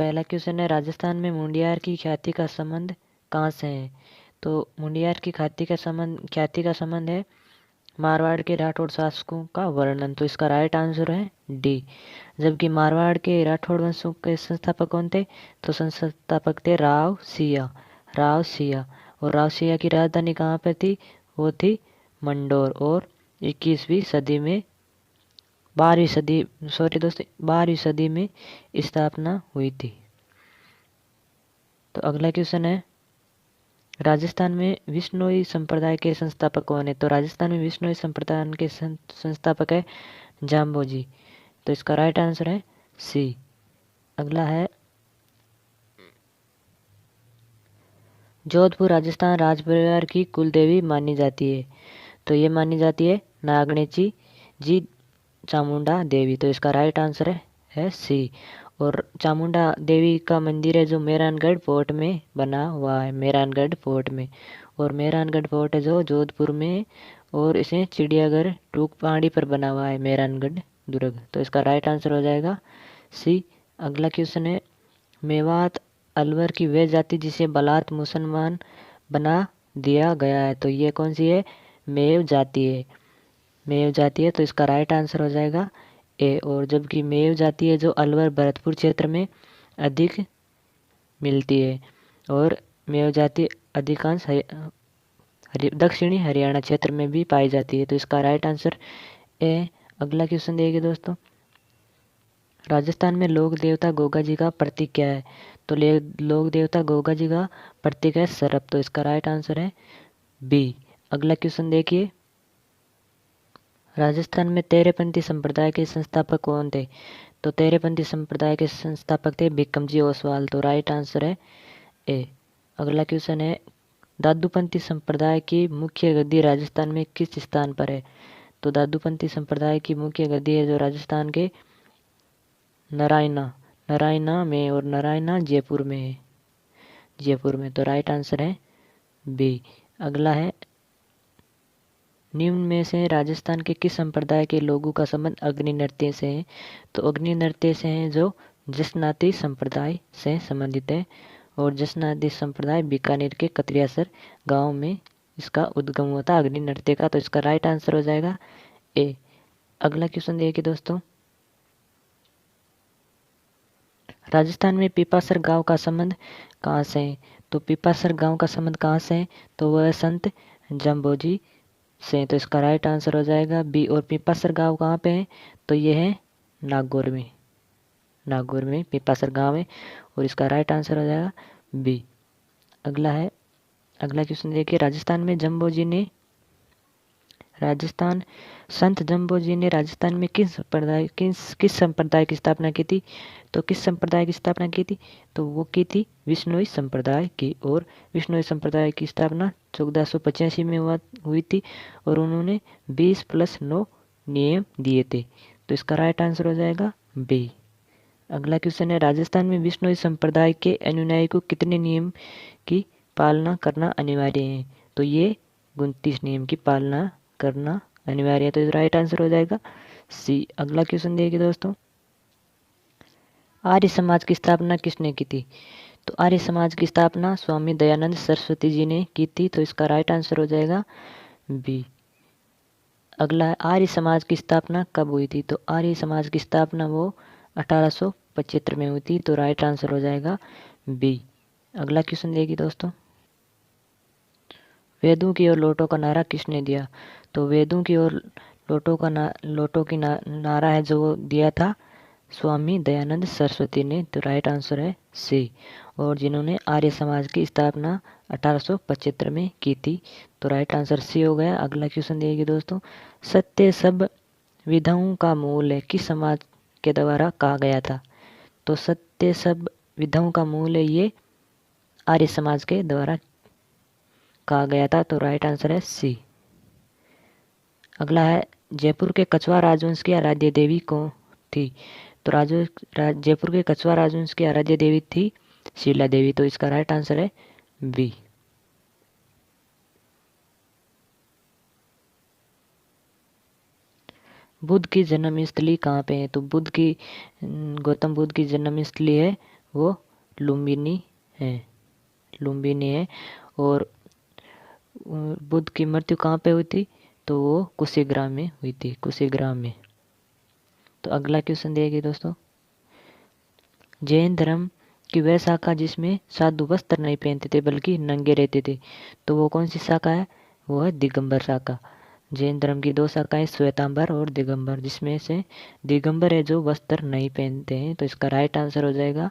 पहला क्वेश्चन है, राजस्थान में मुंडियार की ख्याति का संबंध कहाँ से है? तो मुंडियार की ख्याति का संबंध है मारवाड़ के राठौड़ शासकों का वर्णन। तो इसका राइट आंसर है डी। जबकि मारवाड़ के राठौड़ वंशों के संस्थापक कौन थे? तो संस्थापक थे राव सिया। और राव सिया की राजधानी कहाँ पर थी? वो थी मंडोर। और 21वीं सदी में 12वीं सदी में स्थापना हुई थी। तो अगला क्वेश्चन है, राजस्थान में विश्नोई संप्रदाय के संस्थापक कौन है? तो राजस्थान में विश्नोई संप्रदाय के संस्थापक है जाम्बोजी। तो इसका राइट आंसर है सी। अगला है, जोधपुर राजस्थान राज परिवार की कुल देवी मानी जाती है। तो ये मानी जाती है नागणेची जी चामुंडा देवी। तो इसका राइट आंसर है सी। और चामुंडा देवी का मंदिर है जो मेहरानगढ़ फोर्ट में बना हुआ है, मेहरानगढ़ फोर्ट में। और मेहरानगढ़ फोर्ट है जो जोधपुर में, और इसे चिड़ियाघर टूक पहाड़ी पर बना हुआ है मेहरानगढ़ दुर्ग। तो इसका राइट आंसर हो जाएगा सी। अगला क्वेश्चन है, मेवात अलवर की वे जाति जिसे बलात् मुसलमान बना दिया गया है। तो ये कौन सी है? मेव जाति है। मेव जाति है। तो इसका राइट आंसर हो जाएगा ए। और जबकि मेव जाति है जो अलवर भरतपुर क्षेत्र में अधिक मिलती है, और मेव जाति अधिकांश दक्षिणी हरियाणा क्षेत्र में भी पाई जाती है। तो इसका राइट आंसर ए। अगला क्वेश्चन देखिए दोस्तों, राजस्थान में लोक देवता गोगा जी का प्रतीक क्या है? तो लोक देवता गोगा जी का प्रतीक है सर्प। तो इसका राइट आंसर है बी। अगला क्वेश्चन देखिए, राजस्थान में तेरहपंथी संप्रदाय के संस्थापक कौन थे? तो तेरहपंथी संप्रदाय के संस्थापक थे भिक्कमजी ओसवाल। तो राइट आंसर है ए। अगला क्वेश्चन है, दादूपंथी संप्रदाय की मुख्य गद्दी राजस्थान में किस स्थान पर है? तो दादूपंथी संप्रदाय की मुख्य गद्दी है जो राजस्थान के नारायणा में, और नारायणा जयपुर में है, जयपुर में। तो राइट आंसर है बी। अगला है, निम्न में से राजस्थान के किस संप्रदाय के लोगों का संबंध अग्नि नृत्य से है? तो अग्नि नृत्य से है जो जसनाती संप्रदाय से संबंधित है, और जसनाती संप्रदाय बीकानेर के कतरियासर गांव में इसका उद्गम हुआ था अग्नि नृत्य का। तो इसका राइट आंसर हो जाएगा ए। अगला क्वेश्चन देखिए दोस्तों, राजस्थान में पीपासर गांव का संबंध कहाँ से है? तो पीपासर गांव का संबंध कहाँ से है? तो वह संत जम्बोजी से। तो इसका राइट आंसर हो जाएगा बी। और पीपासर गांव कहाँ पे है? तो ये है नागौर में पीपासर गांव है, और इसका राइट आंसर हो जाएगा बी। अगला क्वेश्चन देखिए, संत जम्बोजी ने राजस्थान में किस संप्रदाय की स्थापना की थी? तो किस संप्रदाय की स्थापना की थी? तो वो की थी विश्नोई संप्रदाय की। और विश्नोई संप्रदाय की स्थापना 1485 में हुई थी, और उन्होंने 20+9 नियम दिए थे। तो इसका राइट आंसर हो जाएगा बी। अगला क्वेश्चन है, राजस्थान में विश्नोई संप्रदाय के अनुयायी को कितने नियम की पालना करना अनिवार्य है? तो ये 29 नियम की पालना करना अनिवार्य है। तो राइट आंसर हो जाएगा सी। अगला क्वेश्चन देखिए दोस्तों, आर्य समाज की स्थापना किसने की थी? तो आर्य समाज की स्थापना स्वामी दयानंद सरस्वती जी ने की थी। तो इसका राइट आंसर हो जाएगा बी। अगला है, आर्य समाज की स्थापना कब हुई थी? तो आर्य समाज की स्थापना वो 1875 में हुई थी। तो राइट आंसर हो जाएगा बी। अगला क्वेश्चन देखिए दोस्तों, वेदों की ओर लौटो का नारा किसने दिया? तो वेदों की ओर लौटो की नारा है जो दिया था स्वामी दयानंद सरस्वती ने। तो राइट आंसर है सी। और जिन्होंने आर्य समाज की स्थापना 1875 में की थी। तो राइट आंसर सी हो गया। अगला क्वेश्चन देखिए दोस्तों, सत्य सब विधाओं का मूल है किस समाज के द्वारा कहा गया था? तो सत्य सब विधाओं का मूल है ये आर्य समाज के द्वारा कहा गया था। तो राइट आंसर है सी। अगला है, जयपुर के कछवार राजवंश की आराध्य देवी कौन थी? तो जयपुर के कछवार राजवंश की आराध्य देवी थी शीला देवी। तो इसका राइट आंसर है बी। बुद्ध की जन्मस्थली कहाँ पे है? तो गौतम बुद्ध की जन्मस्थली है वो लुम्बिनी है, लुम्बिनी है। और बुद्ध की मृत्यु कहाँ पे हुई थी? तो वो कुशीग्राम में हुई थी, कुशीग्राम में। तो अगला क्वेश्चन देखिए दोस्तों, जैन धर्म की वह शाखा जिसमें साधु वस्त्र नहीं पहनते थे बल्कि नंगे रहते थे, तो वो कौन सी शाखा है? वो है दिगंबर शाखा। जैन धर्म की दो शाखाएं श्वेतांबर और दिगंबर, जिसमें से दिगंबर है जो वस्त्र नहीं पहनते हैं, तो इसका राइट आंसर हो जाएगा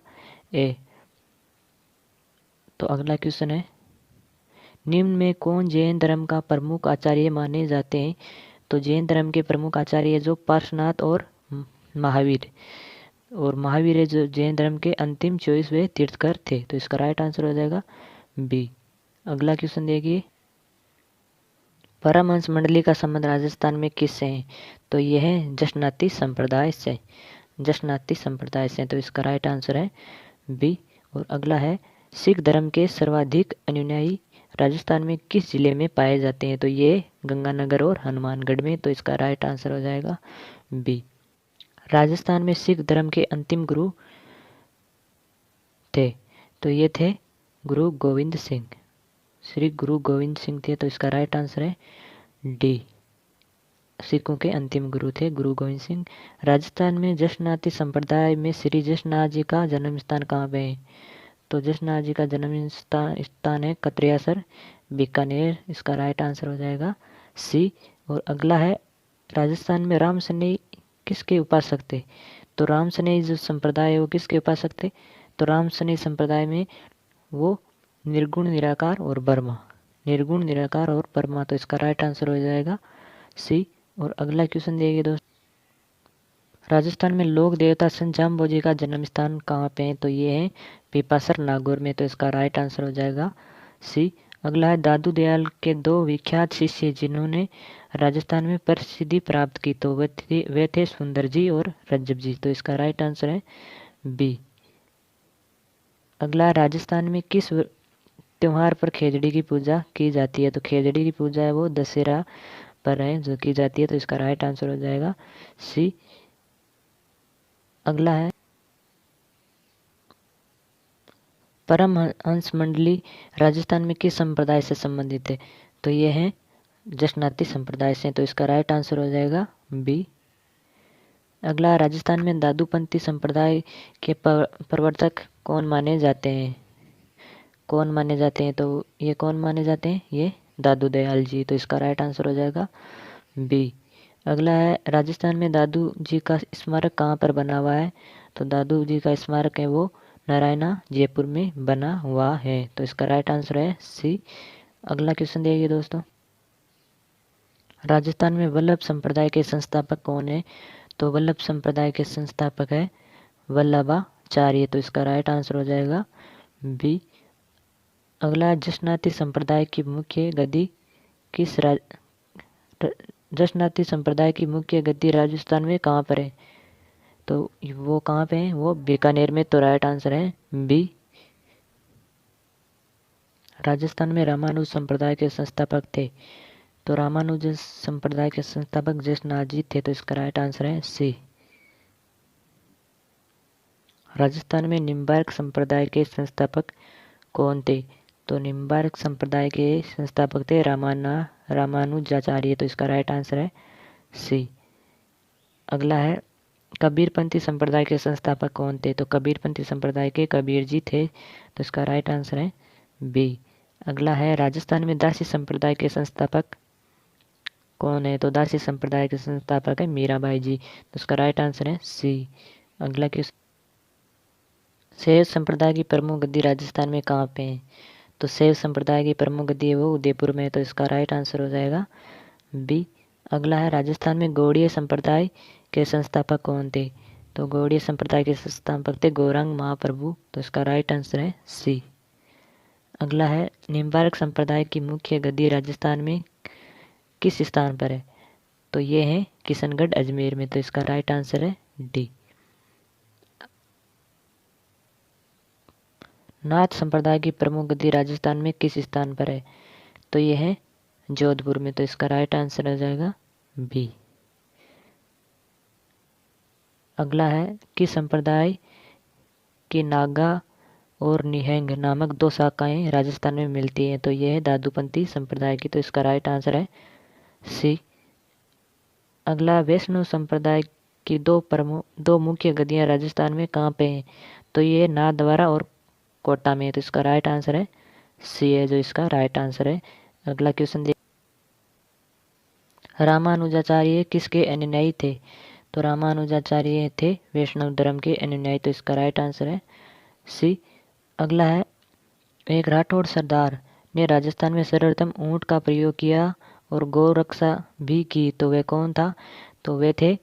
ए। तो अगला क्वेश्चन है, निम्न में कौन जैन धर्म का प्रमुख आचार्य माने जाते हैं? तो जैन धर्म के प्रमुख आचार्य जो पार्श्वनाथ और महावीर, और महावीर है जो जैन धर्म के अंतिम 24वें तीर्थकर थे, तो इसका राइट आंसर हो जाएगा बी। अगला क्वेश्चन देखिए, परमहंस मंडली का संबंध राजस्थान में किससे है? तो यह है जशनाती संप्रदाय से, जशनाती संप्रदाय से, तो इसका राइट आंसर है बी। और अगला है, सिख धर्म के सर्वाधिक अनुयायी राजस्थान में किस जिले में पाए जाते हैं? तो ये गंगानगर और हनुमानगढ़ में, तो इसका राइट आंसर हो जाएगा बी। राजस्थान में सिख धर्म के अंतिम गुरु थे, तो ये थे गुरु गोविंद सिंह, श्री गुरु गोविंद सिंह थे, तो इसका राइट आंसर है डी। सिखों के अंतिम गुरु थे गुरु गोविंद सिंह। राजस्थान में जशनाती संप्रदाय में श्री जशनाथ जी का जन्म स्थान कहाँ पे है? तो जशनाथ जी का जन्म स्थान है कतरियासर, बीकानेर, इसका राइट आंसर हो जाएगा सी। और अगला है, राजस्थान में राम सनेई किसके उपासक थे? तो राम सनेई जो संप्रदाय है वो किसके उपासक थे? तो राम सनेई संप्रदाय में वो निर्गुण निराकार और ब्रह्मा, निर्गुण निराकार और ब्रह्मा, तो इसका राइट आंसर हो जाएगा सी। और अगला क्वेश्चन देखिए दोस्तों, राजस्थान में लोक देवता संत जाम्बोजी का जन्म स्थान कहाँ पे है? तो ये है पीपासर नागौर में, तो इसका राइट आंसर हो जाएगा सी। अगला है, दादू दयाल के दो विख्यात शिष्य जिन्होंने राजस्थान में प्रसिद्धि प्राप्त की, तो वे थे सुंदर जी और रज्जब जी, तो इसका राइट आंसर है बी। अगला, राजस्थान में किस त्योहार पर खेजड़ी की पूजा की जाती है? तो खेजड़ी की पूजा है वो दशहरा पर है जो की जाती है, तो इसका राइट आंसर हो जाएगा सी। अगला है, परमहंस मंडली राजस्थान में किस संप्रदाय से संबंधित है? तो ये है जशनाती संप्रदाय से, तो इसका राइट आंसर हो जाएगा बी। अगला, राजस्थान में दादूपंथी संप्रदाय के प्रवर्तक कौन माने जाते हैं? कौन माने जाते हैं? तो ये कौन माने जाते हैं? ये दादू दयाल जी, तो इसका राइट आंसर हो जाएगा बी। अगला है, राजस्थान में दादू जी का स्मारक कहाँ पर बना हुआ है? तो दादू जी का स्मारक है वो नारायणा जयपुर में बना हुआ है, तो इसका राइट आंसर है सी। अगला क्वेश्चन देखिए दोस्तों, राजस्थान में वल्लभ संप्रदाय के संस्थापक कौन है? तो वल्लभ संप्रदाय के संस्थापक है वल्लभाचार्य, तो इसका राइट आंसर हो जाएगा बी। अगला, जशनाती संप्रदाय की मुख्य गद्दी जशनाती संप्रदाय की मुख्य गद्दी राजस्थान में कहाँ पर है? तो वो कहाँ पे है? वो बीकानेर में, तो राइट आंसर है बी। राजस्थान में रामानुज संप्रदाय के संस्थापक थे, तो रामानुज संप्रदाय के संस्थापक जसनाथ जी थे, तो इसका राइट आंसर है सी। राजस्थान में निम्बार्क संप्रदाय के संस्थापक कौन थे? तो निम्बार्क संप्रदाय के संस्थापक थे रामानुजाचार्य, तो इसका राइट आंसर है सी। अगला है, कबीरपंथी संप्रदाय के संस्थापक कौन थे? तो कबीरपंथी संप्रदाय के कबीर जी थे, तो इसका राइट आंसर है बी। अगला है, राजस्थान में दासी संप्रदाय के संस्थापक कौन है? तो दासी संप्रदाय के संस्थापक है मीराबाई जी, तो इसका राइट आंसर है सी। अगला क्वेश्चन, शैव संप्रदाय की प्रमुख गद्दी राजस्थान में कहाँ पे है? तो शैव संप्रदाय की प्रमुख गद्दी है वो उदयपुर में, तो इसका राइट आंसर हो जाएगा बी। अगला है, राजस्थान में गौड़ीय संप्रदाय के संस्थापक कौन थे? तो गौड़ीय संप्रदाय के संस्थापक थे गौरांग महाप्रभु, तो इसका राइट आंसर है सी। अगला है, निम्बार्क संप्रदाय की मुख्य गद्दी राजस्थान में किस स्थान पर है? तो ये है किशनगढ़ अजमेर में, तो इसका राइट आंसर है डी। नाथ संप्रदाय की प्रमुख गद्दी राजस्थान में किस स्थान पर है? तो ये है जोधपुर में, तो इसका राइट आंसर हो जाएगा बी। अगला है, किस संप्रदाय कि नागा और निहंग नामक 2 शाखाएं राजस्थान में मिलती हैं। तो यह है दादूपंथी संप्रदाय की। तो इसका राइट आंसर है सी। अगला, वैष्णव संप्रदाय की दो मुख्य गद्दियां राजस्थान में कहाँ पे हैं? तो ये नाथद्वारा और कोटा में है। तो इसका राइट आंसर है सी है जो इसका राइट आंसर है। अगला क्वेश्चन देखिए, रामानुजाचार्य किसके अनुयायी थे? तो रामानुजाचार्य थे वैष्णव धर्म के अनुयायी। तो इसका राइट आंसर है सी। अगला है, एक राठौड़ सरदार ने राजस्थान में सर्वप्रथम ऊंट का प्रयोग किया और गौ रक्षा भी की। तो वे कौन था? तो वे थे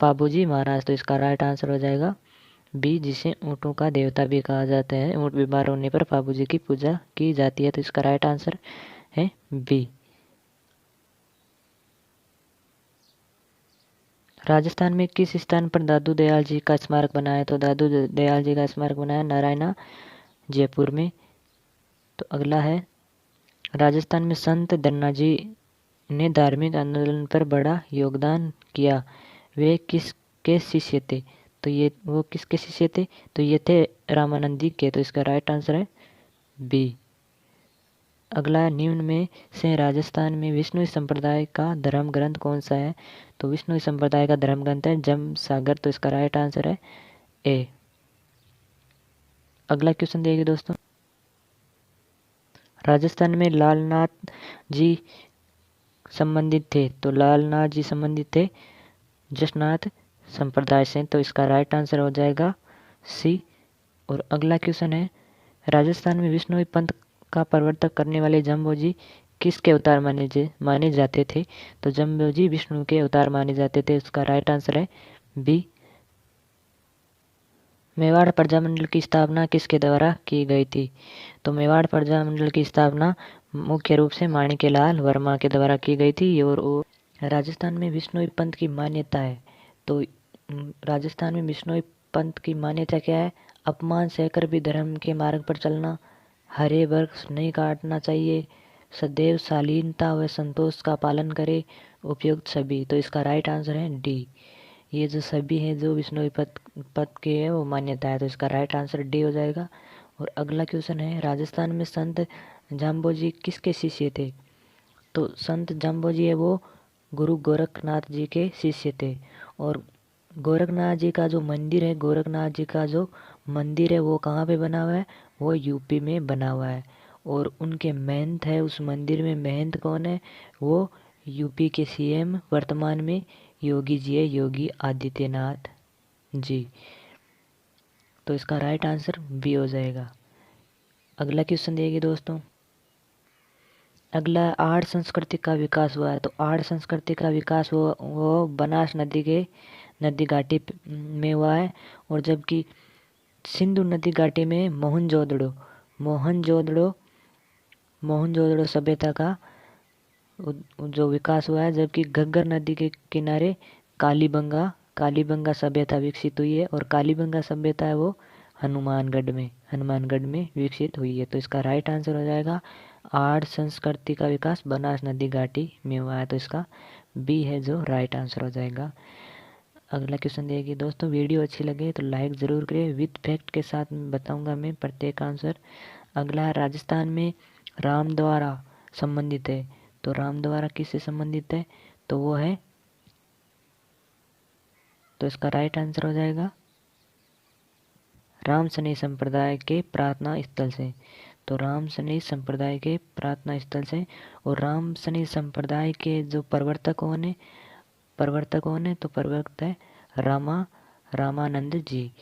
पाबूजी महाराज। तो इसका राइट आंसर हो जाएगा बी, जिसे ऊँटों का देवता भी कहा जाता है। ऊँट बीमार होने पर पाबूजी की पूजा की जाती है। तो इसका राइट आंसर है बी। राजस्थान में किस स्थान पर दादू दयाल जी का स्मारक बना है? तो दादू दयाल जी का स्मारक बना है नारायणा, जयपुर में। तो अगला है, राजस्थान में संत धन्ना जी ने धार्मिक आंदोलन पर बड़ा योगदान किया। वे किसके शिष्य थे? तो ये वो किसके शिष्य थे? तो ये थे रामानंद जी के। तो इसका राइट आंसर है बी। अगला, निम्न में से राजस्थान में विष्णु संप्रदाय का धर्म ग्रंथ कौन सा है? तो विष्णु संप्रदाय का धर्म ग्रंथ है जम सागर। तो इसका राइट आंसर है ए। अगला क्वेश्चन देखिए दोस्तों, राजस्थान में लालनाथ जी संबंधित थे। तो लालनाथ जी संबंधित थे जसनाथ संप्रदाय से। तो इसका राइट आंसर हो जाएगा सी। और अगला क्वेश्चन है, राजस्थान में विष्णु पंथ का प्रवर्तक करने वाले जम्बोजी किसके अवतार माने जाते थे? तो जम्बोजी विष्णु के अवतार माने जाते थे। उसका राइट आंसर है बी। मेवाड़ प्रजामंडल की स्थापना किसके द्वारा की गई थी? तो मेवाड़ प्रजामंडल की स्थापना मुख्य रूप से माणिक्यलाल वर्मा के द्वारा की गई थी। और राजस्थान में विष्णु पंथ की मान्यता है। तो राजस्थान में विष्णु पंथ की मान्यता क्या है? अपमान सहकर भी धर्म के मार्ग पर चलना, हरे वृक्ष नहीं काटना चाहिए, सदैव शालीनता व संतोष का पालन करे, उपयुक्त सभी। तो इसका राइट आंसर है डी। ये जो सभी हैं जो विष्णु पद के है वो मान्यता है। तो इसका राइट आंसर डी हो जाएगा। और अगला क्वेश्चन है, राजस्थान में संत जाम्बोजी किसके शिष्य थे? तो संत जाम्बोजी है वो गुरु गोरखनाथ जी के शिष्य थे। और गोरखनाथ जी का जो मंदिर है, गोरखनाथ जी का जो मंदिर है वो कहाँ पे बना हुआ है? वो यूपी में बना हुआ है। और उनके महंत है, उस मंदिर में महंत कौन है? वो यूपी के सीएम वर्तमान में योगी जी है, योगी आदित्यनाथ जी। तो इसका राइट आंसर बी हो जाएगा। अगला क्वेश्चन देखिए दोस्तों, अगला, आर्य संस्कृति का विकास हुआ है। तो आर्य संस्कृति का विकास वो बनास नदी के नदी घाटी में हुआ है। और जबकि सिंधु नदी घाटी में मोहनजोदड़ो सभ्यता का जो विकास हुआ है। जबकि घग्गर नदी के किनारे कालीबंगा सभ्यता विकसित हुई है। और कालीबंगा सभ्यता है वो हनुमानगढ़ में विकसित हुई है। तो इसका राइट आंसर हो जाएगा, आर्य संस्कृति का विकास बनास नदी घाटी में हुआ है। तो इसका बी है जो राइट आंसर हो जाएगा। अगला क्वेश्चन देखिए दोस्तों, वीडियो अच्छी लगे तो लाइक ज़रूर करें। विथ फैक्ट के साथ बताऊंगा मैं प्रत्येक आंसर। अगला, राजस्थान में रामद्वारा संबंधित है। तो रामद्वारा किससे संबंधित है? तो वो है, तो इसका राइट आंसर हो जाएगा रामसनी संप्रदाय के प्रार्थना स्थल से। तो रामसनी संप्रदाय के प्रार्थना स्थल से। और रामसनी संप्रदाय के जो प्रवर्तक कौन है? तो प्रवर्तक है रामानंद जी।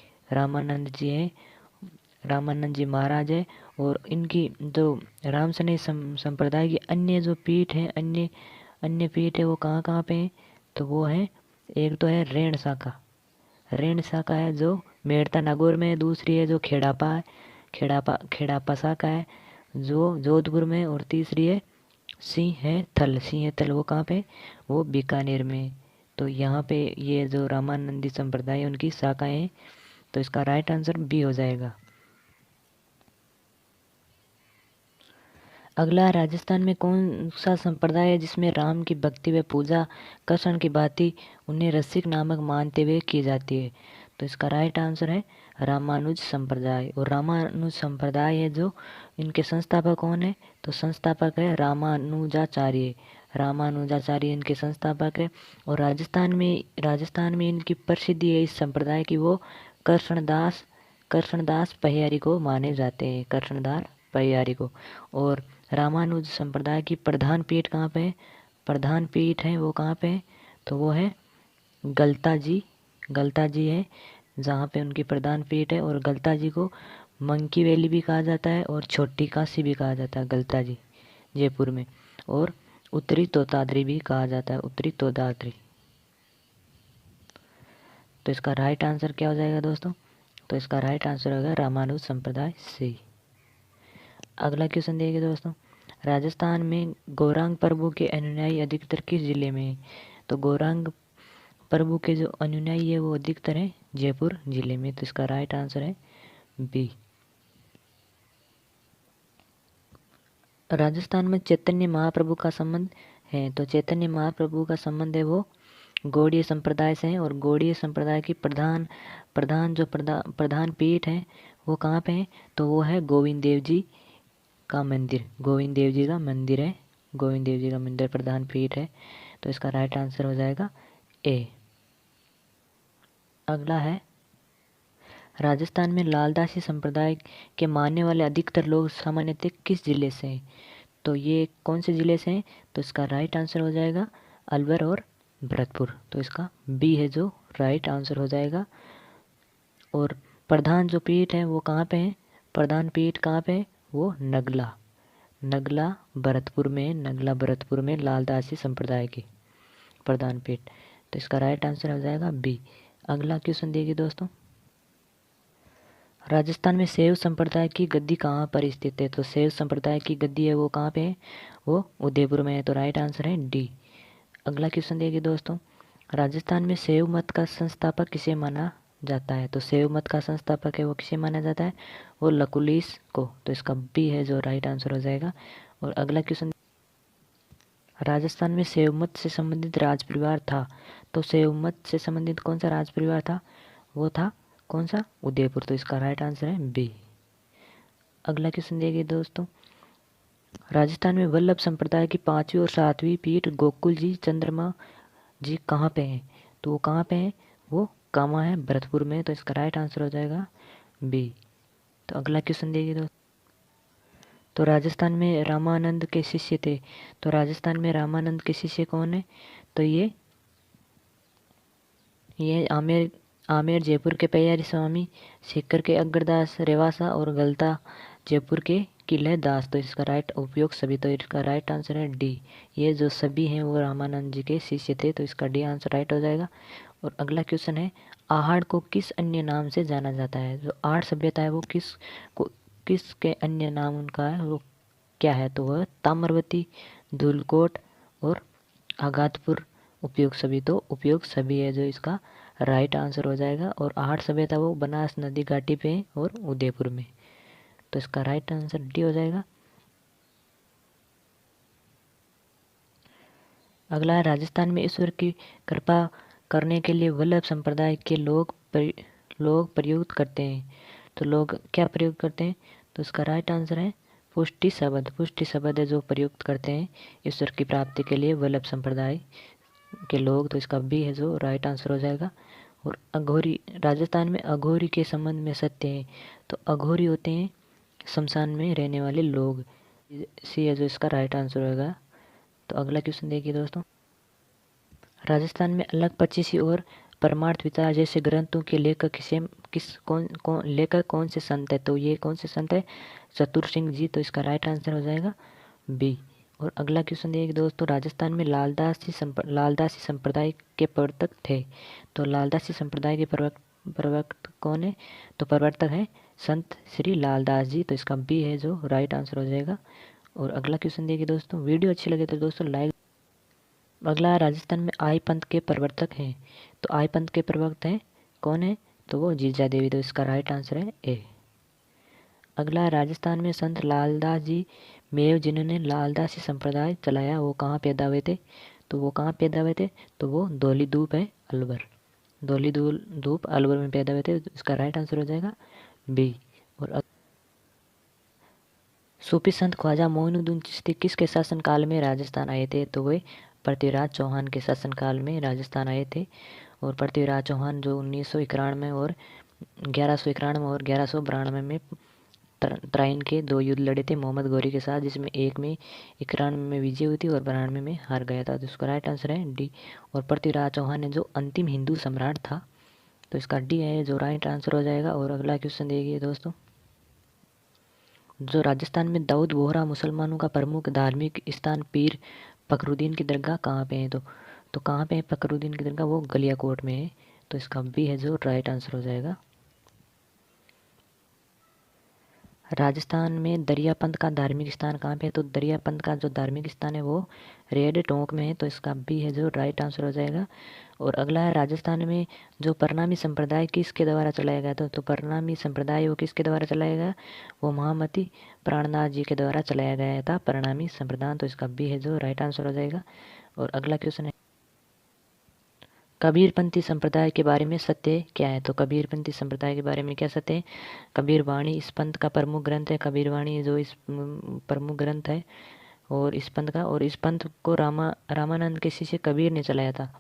रामानंद जी महाराज है। और इनकी जो रामसनी संप्रदाय की अन्य जो पीठ है, अन्य पीठ है वो कहाँ कहाँ पे है? तो वो है, एक तो है रेण शाखा है जो मेड़ता नागौर में है। दूसरी है जो खेड़ापा शाखा है जो जोधपुर में। और तीसरी है सिंह थल वो कहाँ पे? वो बीकानेर में। तो यहाँ पे ये जो रामानंदी संप्रदाय है उनकी शाखाएं हैं। तो इसका राइट आंसर बी हो जाएगा। अगला, राजस्थान में कौन सा संप्रदाय है जिसमें राम की भक्ति व पूजा कृष्ण की भांति उन्हें रसिक नामक मानते हुए की जाती है? तो इसका राइट आंसर है रामानुज संप्रदाय। और रामानुज संप्रदाय है जो इनके संस्थापक कौन है, तो संस्थापक है रामानुजाचार्य। रामानुजाचार्य इनके संस्थापक है। और राजस्थान में इनकी प्रसिद्धि है इस संप्रदाय की, वो कृष्णदास पहियारी को माने जाते हैं, कृष्णदास पहियारी को। और रामानुज संप्रदाय की प्रधान पीठ कहाँ पे है, प्रधान पीठ है वो कहाँ पे है, तो वो है गलता जी है जहाँ पे उनकी प्रधान पीठ है। और गलता जी को मंकी वैली भी कहा जाता है और छोटी काशी भी कहा जाता है, गलता जी जयपुर में। और उत्तरी तोताद्री भी कहा जाता है, उत्तरी तोताद्री। तो इसका राइट आंसर क्या हो जाएगा दोस्तों, तो इसका राइट आंसर होगा रामानुज संप्रदाय सी। अगला क्वेश्चन देखिए दोस्तों, राजस्थान में गौरांग प्रभु के अनुयायी अधिकतर किस जिले में है, तो गौरांग प्रभु के जो अनुयायी है वो अधिकतर है जयपुर जिले में। तो इसका राइट आंसर है बी। राजस्थान में चैतन्य महाप्रभु का संबंध है, तो चैतन्य महाप्रभु का संबंध है वो गौड़ीय संप्रदाय से है। और गौड़ीय संप्रदाय की प्रधान पीठ है वो कहाँ पे है, तो वो है गोविंद देव जी का मंदिर, गोविंद देव जी का मंदिर है, गोविंद देव जी का मंदिर प्रधान पीठ है। तो इसका राइट आंसर हो जाएगा ए। अगला है, राजस्थान में लालदासी संप्रदाय के मानने वाले अधिकतर लोग सामान्यतः किस जिले से हैं, तो ये कौन से जिले से हैं, तो इसका राइट आंसर हो जाएगा अलवर और भरतपुर। तो इसका बी है जो राइट आंसर हो जाएगा। और प्रधान जो पीठ है वो कहाँ पे है, प्रधान पीठ कहाँ पे है, वो नगला भरतपुर में, नगला भरतपुर में लालदासी संप्रदाय की प्रधान पीठ। तो इसका राइट आंसर हो जाएगा बी। अगला क्वेश्चन देखिए दोस्तों, राजस्थान में शैव संप्रदाय की गद्दी कहाँ पर स्थित है, तो शैव संप्रदाय की गद्दी है वो कहाँ पे है, वो उदयपुर में है। तो राइट आंसर है डी। अगला क्वेश्चन देखिए दोस्तों, राजस्थान में शैव मत का संस्थापक किसे माना जाता है, तो शैव मत का संस्थापक है वो किसे माना जाता है, वो लकुलिस को। तो इसका बी है जो राइट आंसर हो जाएगा। और अगला क्वेश्चन, राजस्थान में शैव मत से संबंधित राज परिवार था, तो शैव मत से संबंधित कौन सा राज परिवार था, वो था कौन सा, उदयपुर। तो इसका राइट आंसर है बी। अगला क्वेश्चन देखिए दोस्तों, राजस्थान में वल्लभ संप्रदाय की 5वीं और 7वीं पीठ गोकुल जी चंद्रमा जी कहाँ पे हैं, तो वो कहाँ पे हैं, वो कामा है भरतपुर में। तो इसका राइट आंसर हो जाएगा बी। तो अगला क्वेश्चन देखिए दोस्तों, तो राजस्थान में रामानंद के शिष्य थे, तो राजस्थान में रामानंद के शिष्य कौन है, तो ये आमेर जयपुर के पय्यारी स्वामी, सीकर के अग्रदास रेवासा और गलता जयपुर के किले दास। तो इसका राइट उपयोग सभी, तो इसका राइट आंसर है डी। ये जो सभी हैं वो रामानंद जी के शिष्य थे। तो इसका डी आंसर राइट हो जाएगा। और अगला क्वेश्चन है, आहड़ को किस अन्य नाम से जाना जाता है, जो आहड़ सभ्यता है वो किस के अन्य नाम उनका है वो क्या है, तो वह ताम्रवती, धूलकोट और आगातपुर उपयोग सभी। तो उपयोग सभी है जो इसका राइट आंसर हो जाएगा। और आहड़ सभ्यता वो बनास नदी घाटी पे और उदयपुर में। तो इसका राइट आंसर डी हो जाएगा। अगला है, राजस्थान में ईश्वर की कृपा करने के लिए वल्लभ संप्रदाय के लोग प्रयोग करते हैं, तो लोग क्या प्रयोग करते हैं, तो इसका राइट आंसर है पुष्टि शब्द है जो प्रयुक्त करते हैं ईश्वर की प्राप्ति के लिए वल्लभ संप्रदाय के लोग। तो इसका बी है जो राइट आंसर हो जाएगा। और अघोरी, राजस्थान में अघोरी के संबंध में सत्य है, तो अघोरी होते हैं शमशान में रहने वाले लोग, सी है जो इसका राइट आंसर होगा। तो अगला क्वेश्चन देखिए दोस्तों, राजस्थान में अलग पच्चीसी और परमार्थ विचार जैसे ग्रंथों के लेखक लेखक कौन से संत है, तो ये कौन से संत है, चतुर सिंह जी। तो इसका राइट आंसर हो जाएगा बी। और अगला क्वेश्चन देखिए दोस्तों, राजस्थान में लालदासी संप्रदाय के प्रवर्तक थे, तो लालदासी संप्रदाय के प्रवर्तक कौन है, तो प्रवर्तक है संत श्री लालदास जी। तो इसका बी है जो राइट आंसर हो जाएगा। और अगला क्वेश्चन देखिए दोस्तों, वीडियो अच्छी लगे तो दोस्तों लाइक। अगला राजस्थान में आई पंथ के प्रवर्तक हैं, तो आई पंथ के प्रवर्तक हैं कौन है, तो वो जीजा देवी। तो इसका राइट आंसर है ए। अगला राजस्थान में संत लालदास जी मेव जिन्होंने लालदासी संप्रदाय चलाया वो कहाँ पैदा हुए थे, तो वो कहाँ पैदा हुए थे, तो वो धौलीधूप है अलवर। धौली धूप अलवर में पैदा हुए थे, तो इसका राइट आंसर हो जाएगा बी। और सूफी संत ख्वाजा मोइनुद्दीन चिश्ती किसके शासनकाल में राजस्थान आए थे? तो वे पृथ्वीराज चौहान के शासनकाल में राजस्थान आए थे। और पृथ्वीराज चौहान जो 1991 और 1191 और 1192 में तराइन के 2 युद्ध लड़े थे मोहम्मद गौरी के साथ, जिसमें एक में 91 में विजय हुई थी और 92 में हार गया था। तो इसका राइट आंसर है डी। और पृथ्वीराज चौहान ने जो अंतिम हिंदू सम्राट था, तो इसका डी है जो राइट आंसर हो जाएगा। और अगला क्वेश्चन देखिए दोस्तों, जो राजस्थान में दाऊद बोहरा मुसलमानों का प्रमुख धार्मिक स्थान पीर फखरुद्दीन की दरगाह कहाँ पे है? तो कहाँ पे है फखरुद्दीन की दरगाह? वो गलियाकोट में है। तो इसका बी है जो राइट आंसर हो जाएगा। राजस्थान में दरियापंथ का धार्मिक स्थान कहाँ पे है? तो दरियापंथ का जो धार्मिक स्थान है वो रेड टोंक में है। तो इसका बी है जो राइट आंसर हो जाएगा। और अगला है, राजस्थान में जो परनामी संप्रदाय किसके द्वारा चलाया गया था? तो परनामी संप्रदाय वो किसके द्वारा चलाया गया? वो महामती प्राणनाथ जी के द्वारा चलाया गया था परनामी संप्रदाय। तो इसका बी है जो राइट आंसर हो जाएगा। और अगला क्वेश्चन है, कबीरपंथी संप्रदाय के बारे में सत्य क्या है? तो कबीरपंथी संप्रदाय के बारे में क्या सत्य है? कबीर वाणी इस पंथ का प्रमुख ग्रंथ है। कबीर वाणी जो इस प्रमुख ग्रंथ है और इस पंथ का, और इस पंथ को रामानंद के शिष्य कबीर ने चलाया था।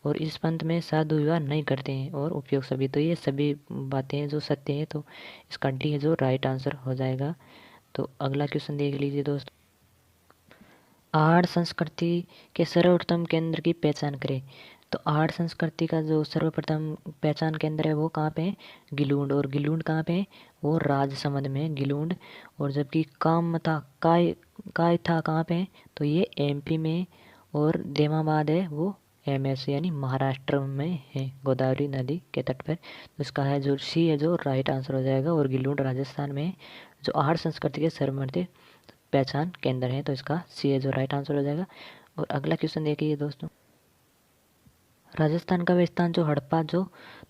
और इस पंथ में साधु विवाह नहीं करते हैं और उपयोग सभी। तो ये सभी बातें हैं जो सत्य है। तो इसका डी है जो राइट आंसर हो जाएगा। तो अगला क्वेश्चन देख लीजिए दोस्तों, आहड़ संस्कृति के सर्वोत्तम केंद्र की पहचान करें। तो आहड़ संस्कृति का जो सर्वप्रथम पहचान केंद्र है वो कहाँ पे है? गिलूंड। और गिलूंड कहाँ पे है? वो राजसमंद में गिलूंड। और जबकि कामता काय था कहाँ पे है? तो ये एमपी में। और देमाबाद है वो एमएस यानी महाराष्ट्र में है, गोदावरी नदी के तट पर। तो इसका है जो सी है जो राइट आंसर हो जाएगा। और गिलूंड राजस्थान में है, जो आहड़ संस्कृति के सर्वप्रथम पहचान केंद्र है। तो इसका सी है जो राइट आंसर हो जाएगा। और अगला क्वेश्चन देखिए दोस्तों, राजस्थान का वह स्थान जो हड़प्पा जो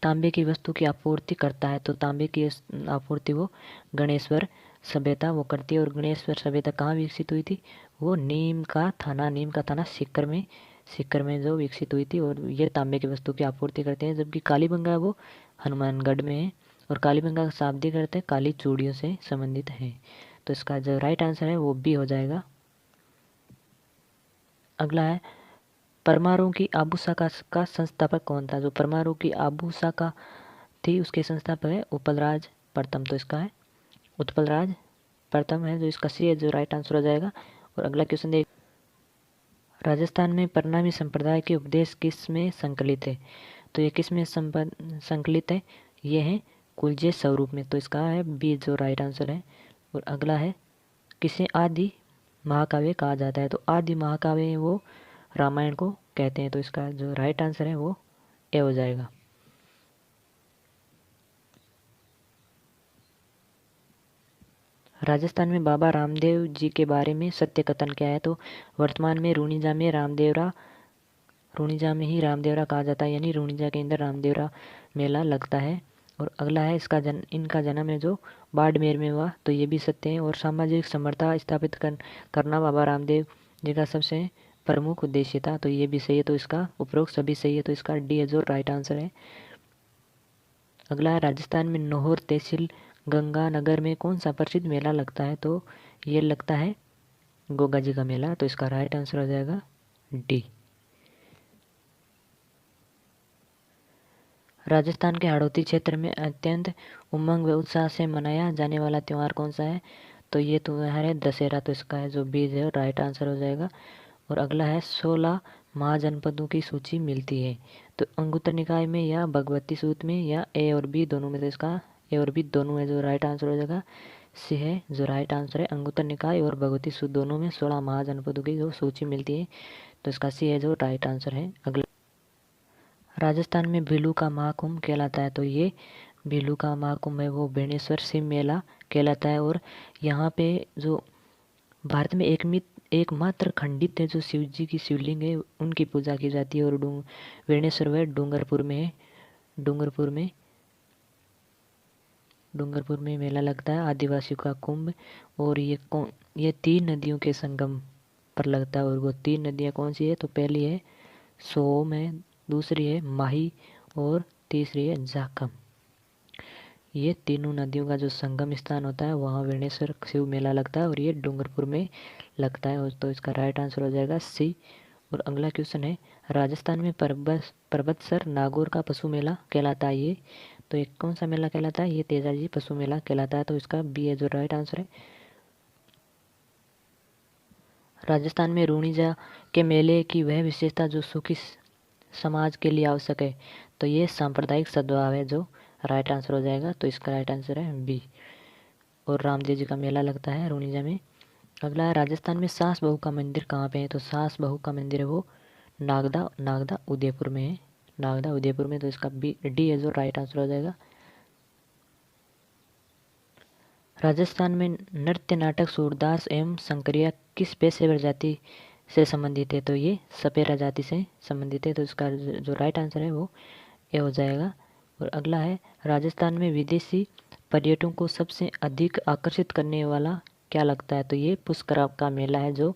तांबे की वस्तु की आपूर्ति करता है। तो तांबे की आपूर्ति वो गणेश्वर सभ्यता वो करती है। और गणेश्वर सभ्यता कहाँ विकसित हुई थी? वो नीम का थाना सीकर में जो विकसित हुई थी। और ये तांबे की वस्तु की आपूर्ति करते हैं। जबकि कालीबंगा वो हनुमानगढ़ में है। और कालीबंगा का शाब्दिक अर्थ है काली चूड़ियों से संबंधित है। तो इसका जो राइट आंसर है वो बी हो जाएगा। अगला है, परमाणु की आबू शाखा का संस्थापक कौन था? जो परमाणु की आबू शाखा थी उसके संस्थापक है उत्पलराज प्रथम। तो इसका है उत्पलराज प्रथम है जो इसका सी है जो राइट आंसर हो जाएगा। और अगला क्वेश्चन देख, राजस्थान में परनामी संप्रदाय के उपदेश किस में संकलित है? तो ये किस में संकलित है? ये है कुलजे स्वरूप में। तो इसका है बी जो राइट आंसर है। और अगला है, किसे आदि महाकाव्य कहा जाता है? तो आदि महाकाव्य वो रामायण को कहते हैं। तो इसका जो राइट आंसर है वो ए हो जाएगा। राजस्थान में बाबा रामदेव जी के बारे में सत्य कथन क्या है? तो वर्तमान में रूणीजा में ही रामदेवरा कहा जाता है, यानी रूणीजा के अंदर रामदेवरा मेला लगता है। और अगला है, इनका जन्म है जो बाड़मेर में हुआ। तो ये भी सत्य है। और सामाजिक समरता स्थापित करना बाबा रामदेव जी का सबसे प्रमुख उद्देश्य था। तो ये भी सही है। तो इसका उपरोक्त सभी सही है। तो इसका डी है जो राइट आंसर है। अगला है, राजस्थान में नौहर तहसील गंगानगर में कौन सा प्रसिद्ध मेला लगता है? तो ये लगता है गोगा जी का मेला। तो इसका राइट आंसर हो जाएगा डी। राजस्थान के हाड़ौती क्षेत्र में अत्यंत उमंग व उत्साह से मनाया जाने वाला त्यौहार कौन सा है? तो ये त्यौहार है दशहरा। तो इसका है जो बीज है राइट आंसर हो जाएगा। और अगला है, 16 महाजनपदों की सूची मिलती है। तो अंगुत्तर निकाय में या भगवती सूत्र में या ए और बी दोनों में? तो इसका ए और बी दोनों है जो राइट आंसर हो जाएगा। सी है जो राइट आंसर है। अंगुत्तर निकाय और भगवती सूत्र दोनों में 16 महाजनपदों की जो सूची मिलती है। तो इसका सी है जो राइट आंसर है। अगला, राजस्थान में भीलू का महाकुंभ कहलाता है। तो ये भीलू का महाकुंभ है वो बेणेश्वर शिव मेला कहलाता है। और यहाँ पे जो भारत में एकमात्र खंडित है जो शिव जी की शिवलिंग है उनकी पूजा की जाती है। और बेणेश्वर वह डूंगरपुर में है। डूंगरपुर में मेला लगता है आदिवासियों का कुंभ। और ये 3 नदियों के संगम पर लगता है। और वो 3 नदियाँ कौन सी है? तो पहली है सोम है, दूसरी है माही और तीसरी है जाखम। ये तीनों नदियों का जो संगम स्थान होता है वहाँ वेणेश्वर शिव मेला लगता है और ये डूंगरपुर में लगता है। तो इसका राइट आंसर हो जाएगा सी। और अगला क्वेश्चन है, राजस्थान में पर्वतसर नागौर का पशु मेला कहलाता है ये, तो एक कौन सा मेला कहलाता है? ये तेजाजी पशु मेला कहलाता है। तो इसका बी है जो राइट आंसर है। राजस्थान में रूणीजा के मेले की वह विशेषता जो सुखी समाज के लिए आवश्यक है, तो ये सांप्रदायिक सद्भाव है जो राइट आंसर हो जाएगा। तो इसका राइट आंसर है बी। और रामदेव जी का मेला लगता है रूणीजा में। अगला है, राजस्थान में सास बहू का मंदिर कहाँ पे है? तो सास बहू का मंदिर है वो नागदा उदयपुर में है। नागदा उदयपुर में। तो इसका बी डी है जो राइट आंसर हो जाएगा। राजस्थान में नृत्य नाटक सूरदास एवं शंकरिया किस पेशेवर जाति से संबंधित है? तो ये सपेरा जाति से संबंधित है। तो इसका जो राइट आंसर है वो ए हो जाएगा। और अगला है, राजस्थान में विदेशी पर्यटकों को सबसे अधिक आकर्षित करने वाला क्या लगता है? तो ये पुष्कर का मेला है जो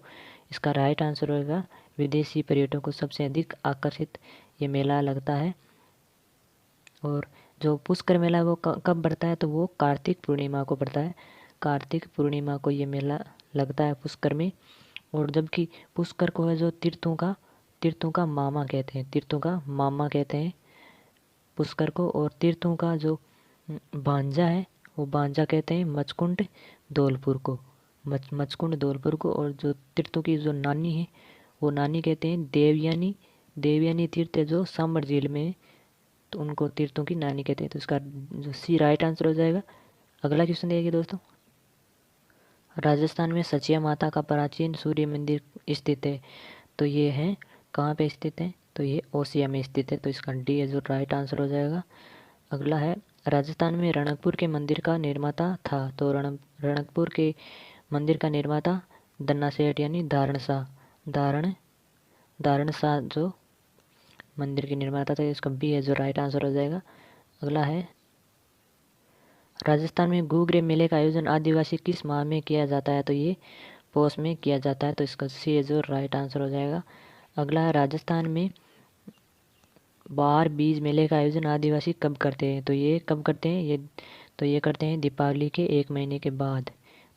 इसका राइट आंसर होगा। विदेशी पर्यटकों को सबसे अधिक आकर्षित ये मेला लगता है। और जो पुष्कर मेला है वो कब पड़ता है? तो वो कार्तिक पूर्णिमा को पड़ता है। कार्तिक पूर्णिमा को ये मेला लगता है पुष्कर में। और जबकि पुष्कर को है जो तीर्थों का मामा कहते हैं, तीर्थों का मामा कहते हैं पुष्कर को। और तीर्थों का जो भांजा है वो भांजा कहते हैं मचकुंड धौलपुर को, मचकुंड धौलपुर को। और जो तीर्थों की जो नानी है वो नानी कहते हैं देवयानी तीर्थ है जो सांबर झील में है, तो उनको तीर्थों की नानी कहते हैं। तो इसका जो सी राइट आंसर हो जाएगा। अगला क्वेश्चन देखिए दोस्तों, राजस्थान में सचिया माता का प्राचीन सूर्य मंदिर स्थित है, तो ये है कहाँ पे स्थित है? तो ये ओसिया में स्थित है। तो इसका डी है जो राइट आंसर हो जाएगा। अगला है, राजस्थान में रणकपुर के मंदिर का निर्माता था, तो रणकपुर के मंदिर का निर्माता दन्ना सेठ यानी धारण शाह जो मंदिर के निर्माता थे। इसका बी है जो राइट आंसर हो जाएगा। अगला है, राजस्थान में घूघरे मेले का आयोजन आदिवासी किस माह में किया जाता है? तो ये पौष में किया जाता है। तो इसका सी है जो राइट आंसर हो जाएगा। अगला है, राजस्थान में बार बीज मेले का आयोजन आदिवासी कब करते हैं? तो ये कब करते हैं? ये करते हैं दीपावली के 1 महीने के बाद।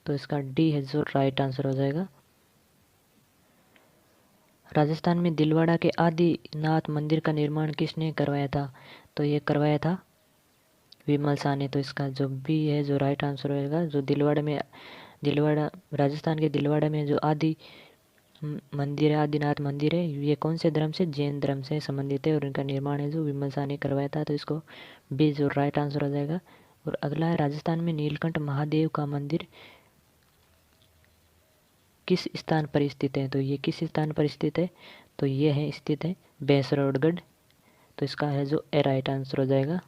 तो इसका डी है जो राइट आंसर हो जाएगा। राजस्थान में दिलवाड़ा के आदिनाथ मंदिर का निर्माण किसने करवाया था? तो ये करवाया था विमल शाह ने। तो इसका जो बी है जो राइट आंसर होएगा। जो दिलवाड़ा राजस्थान के दिलवाड़ा में जो मंदिर है, आदिनाथ मंदिर है, ये कौन से धर्म से? जैन धर्म से संबंधित है और इनका निर्माण है जो विमल शाह ने करवाया था। तो इसको बी जो राइट आंसर हो जाएगा। और अगला है, राजस्थान में नीलकंठ महादेव का मंदिर किस स्थान पर स्थित है? तो ये किस स्थान पर स्थित है? तो ये है स्थित है भैंसरोडगढ़। तो इसका है जो ए राइट आंसर हो जाएगा।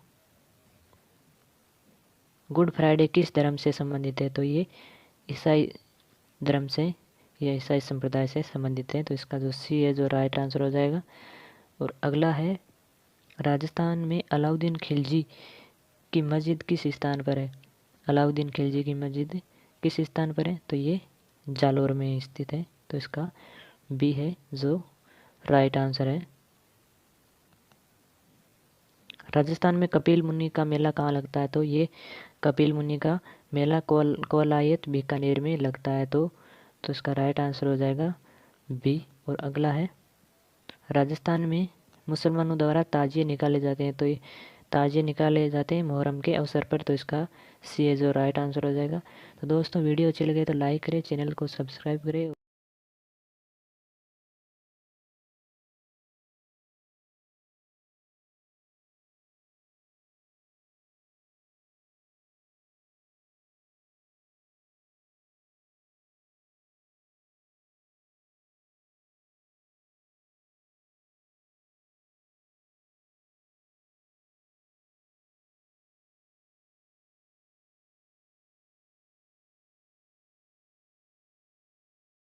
गुड फ्राइडे किस धर्म से संबंधित है? तो ये ईसाई धर्म से या ईसाई संप्रदाय से संबंधित है। तो इसका जो सी है जो राइट आंसर हो जाएगा। और अगला है, राजस्थान में अलाउद्दीन खिलजी की मस्जिद किस स्थान पर है? अलाउद्दीन खिलजी की मस्जिद किस स्थान पर है? तो ये जालोर में स्थित है। तो इसका बी है जो राइट आंसर है। राजस्थान में कपिल मुनि का मेला कहाँ लगता है? तो ये कपिल मुनि का मेला कोलायत बीकानेर में लगता है। तो इसका राइट आंसर हो जाएगा बी। और अगला है, राजस्थान में मुसलमानों द्वारा ताजिए निकाले जाते हैं, तो ये ताजिए निकाले जाते हैं मुहर्रम के अवसर पर। तो इसका सी है जो राइट आंसर हो जाएगा। तो दोस्तों वीडियो अच्छी लगे तो लाइक करें, चैनल को सब्सक्राइब करें।